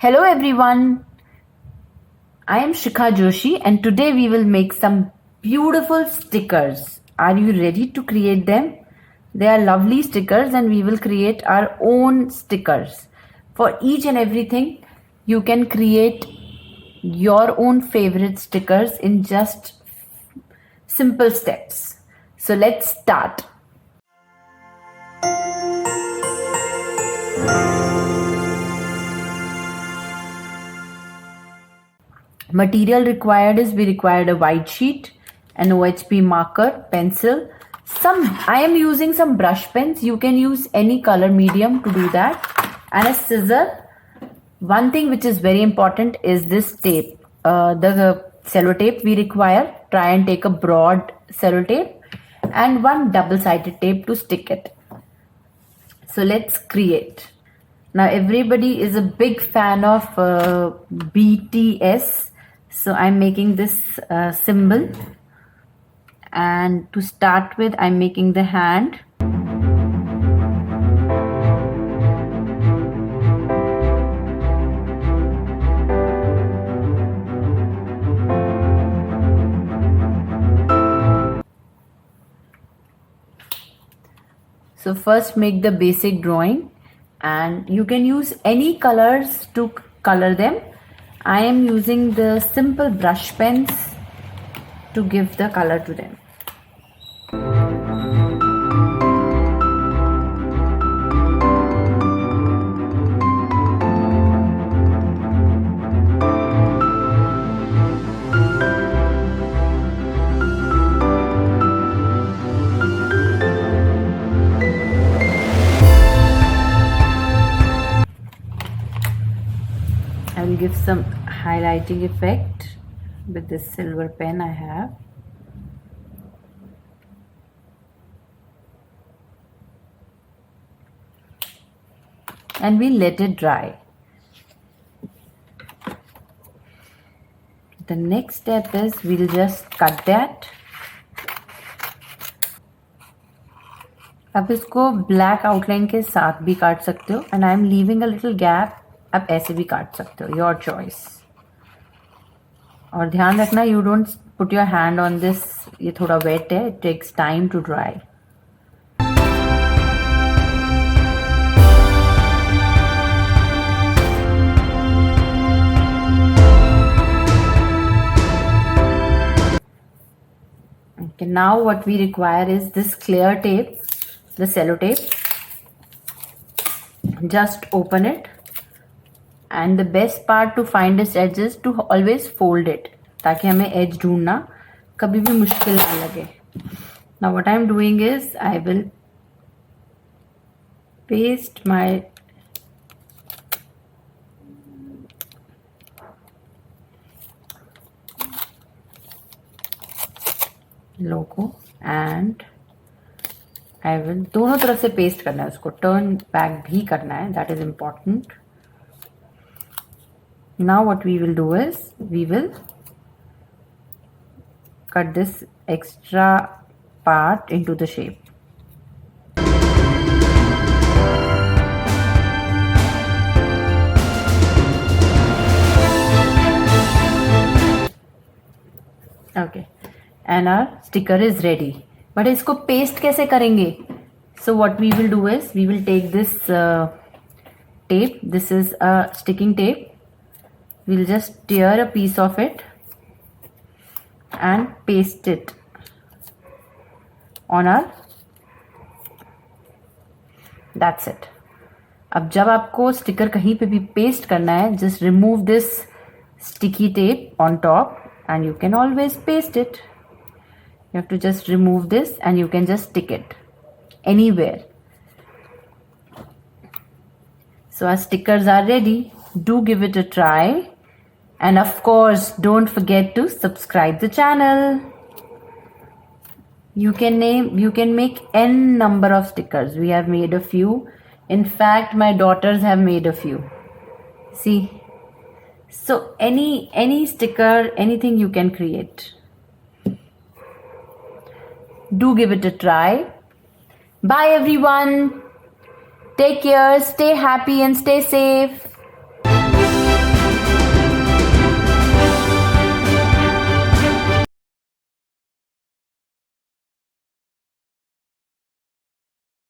Hello everyone, I am Shikha Joshi and today we will make some beautiful stickers. Are you ready to create them? They are lovely stickers and we will create our own stickers. For each and everything, you can create your own favorite stickers in just simple steps. So let's start. Material required is we required a white sheet, an OHP marker, pencil. I am using some brush pens. You can use any color medium to do that, and a scissor. One thing which is very important is this tape. The sellotape we require. Try and take a broad sellotape and one double-sided tape to stick it. So let's create. Now everybody is a big fan of BTS. So I'm making this symbol, and to start with I'm making the hand. So first make the basic drawing, and you can use any colors to color them. I am using the simple brush pens to give the color to them. I will give some highlighting effect with this silver pen I have. And we let it dry. The next step is we'll just cut that. आप इसको black outline के साथ भी काट सकते हो, and I am leaving a little gap. आप ऐसे भी काट सकते हो, योर चॉइस. और ध्यान रखना, you don't put your hand on this. ये थोड़ा वेट है, it takes time to dry. Okay, now what we require is this clear tape, the sellotape. Just open it. And the best part to find its edges to always fold it, ताकि हमें edge ढूंढना कभी भी मुश्किल ना लगे. Now what I am doing is I will paste my logo and I will दोनों तरफ से पेस्ट करना है उसको, टर्न बैक भी करना है, that is important. Now what we will do is we will cut this extra part into the shape. Okay, and our sticker is ready. But इसको paste कैसे करेंगे? So what we will do is we will take this tape. This is a sticking tape. We'll just tear a piece of it and paste it on our. That's it. अब जब आपको sticker कहीं पे भी paste करना है, just remove this sticky tape on top and you can always paste it. You have to just remove this and you can just stick it anywhere. So our stickers are ready. Do give it a try. And of course, don't forget to subscribe the channel. You can make n number of stickers. We have made a few. In fact, my daughters have made a few. See? So any sticker, anything you can create. Do give it a try. Bye everyone. Take care, stay happy and stay safe.